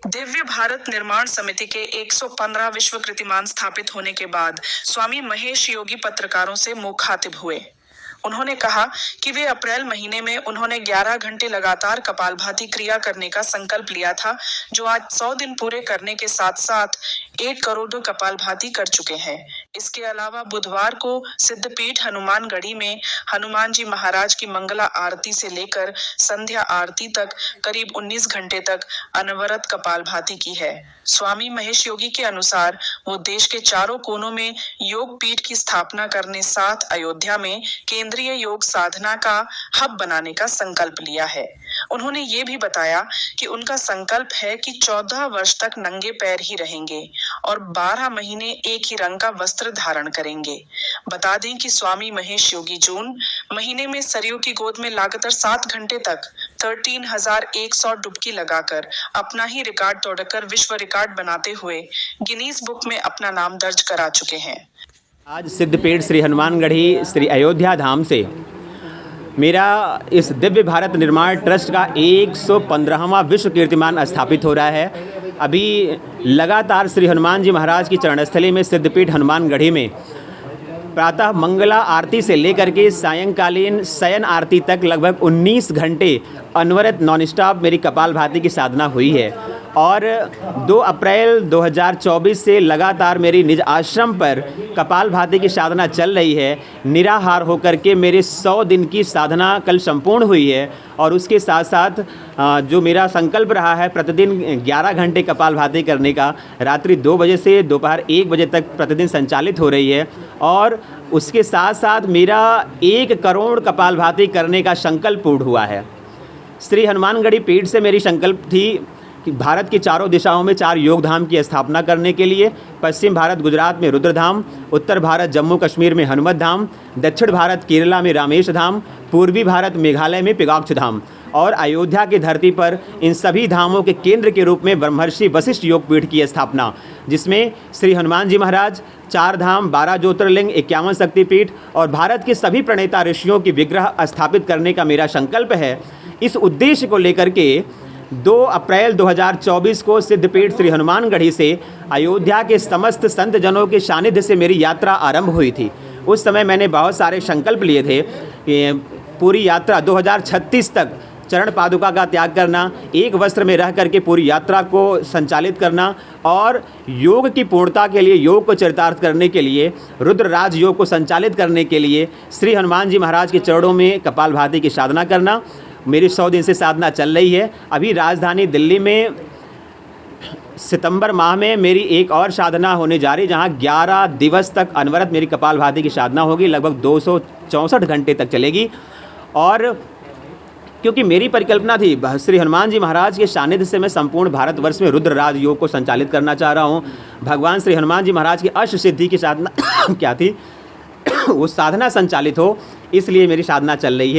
दिव्य भारत निर्माण समिति के 115 विश्व कीर्तिमान स्थापित होने के बाद स्वामी महेश योगी पत्रकारों से मुखातिब हुए। उन्होंने कहा कि वे अप्रैल महीने में उन्होंने 11 घंटे लगातार कपालभाति क्रिया करने का संकल्प लिया था, जो आज 100 दिन पूरे करने के साथ साथ 1 करोड़ कपालभाति कर चुके हैं। इसके अलावा बुधवार को सिद्धपीठ हनुमानगढ़ी में हनुमान जी महाराज की मंगला आरती से लेकर संध्या आरती तक करीब 19 घंटे तक अनवरत कपालभाति की है। स्वामी महेश योगी के अनुसार वो देश के चारों कोनों में योग पीठ की स्थापना करने साथ अयोध्या में केंद्रीय योग साधना का हब बनाने का संकल्प लिया है। उन्होंने ये भी बताया कि उनका संकल्प है कि 14 वर्ष तक नंगे पैर ही रहेंगे और 12 महीने एक ही रंग का वस्त्र धारण करेंगे। बता दें कि स्वामी महेश योगी जून महीने में सरयू की गोद में लगातार 7 घंटे तक 13,100 डुबकी लगाकर अपना ही रिकॉर्ड तोड़कर विश्व रिकॉर्ड बनाते हुए गिनीज बुक में अपना नाम दर्ज करा चुके हैं। आज सिद्धपीठ श्री हनुमानगढ़ी श्री अयोध्या धाम से मेरा इस दिव्य भारत निर्माण ट्रस्ट का 115वां विश्व कीर्तिमान स्थापित हो रहा है। अभी लगातार श्री हनुमान जी महाराज की चरणस्थली में सिद्धपीठ हनुमानगढ़ी में प्रातः मंगला आरती से लेकर के सायंकालीन शयन आरती तक लगभग 19 घंटे अनवरत नॉन स्टॉप मेरी कपालभाति की साधना हुई है और 2 अप्रैल 2024 से लगातार मेरी निज आश्रम पर कपालभाति की साधना चल रही है। निराहार होकर के मेरे 100 दिन की साधना कल संपूर्ण हुई है और उसके साथ साथ जो मेरा संकल्प रहा है प्रतिदिन 11 घंटे कपालभाति करने का, रात्रि 2 बजे से दोपहर 1 बजे तक प्रतिदिन संचालित हो रही है और उसके साथ साथ मेरा 1 करोड़ कपालभाति करने का संकल्प पूर्ण हुआ है। श्री हनुमानगढ़ी पीठ से मेरी संकल्प थी कि भारत की चारों दिशाओं में 4 योग धाम की स्थापना करने के लिए पश्चिम भारत गुजरात में रुद्रधाम, उत्तर भारत जम्मू कश्मीर में हनुमत धाम, दक्षिण भारत केरला में रामेश धाम, पूर्वी भारत मेघालय में पिगॉक्ष धाम और अयोध्या की धरती पर इन सभी धामों के केंद्र के रूप में ब्रह्मर्षि वशिष्ठ योग पीठ की स्थापना, जिसमें श्री हनुमान जी महाराज, 4 धाम, 12 ज्योतिर्लिंग, 51 शक्तिपीठ और भारत के सभी प्रणेता ऋषियों की विग्रह स्थापित करने का मेरा संकल्प है। इस उद्देश्य को लेकर के 2 अप्रैल 2024 को सिद्धपीठ श्री हनुमानगढ़ी से अयोध्या के समस्त संत जनों के सानिध्य से मेरी यात्रा आरंभ हुई थी। उस समय मैंने बहुत सारे संकल्प लिए थे कि पूरी यात्रा 2036 तक चरण पादुका का त्याग करना, एक वस्त्र में रह करके पूरी यात्रा को संचालित करना और योग की पूर्णता के लिए, योग को चरितार्थ करने के लिए, रुद्र राज योग को संचालित करने के लिए श्री हनुमान जी महाराज के चरणों में कपालभाति की साधना करना। मेरी 100 दिन से साधना चल रही है। अभी राजधानी दिल्ली में सितंबर माह में मेरी एक और साधना होने जा रही है, जहां 11 दिवस तक अनवरत मेरी कपालभाति की साधना होगी, लगभग 264 घंटे तक चलेगी। और क्योंकि मेरी परिकल्पना थी श्री हनुमान जी महाराज के सानिध्य से मैं संपूर्ण भारतवर्ष में रुद्र राज योग को संचालित करना चाह रहा हूँ। भगवान श्री हनुमान जी महाराज की अष्ट सिद्धि की साधना क्या थी वो साधना संचालित हो, इसलिए मेरी साधना चल रही है।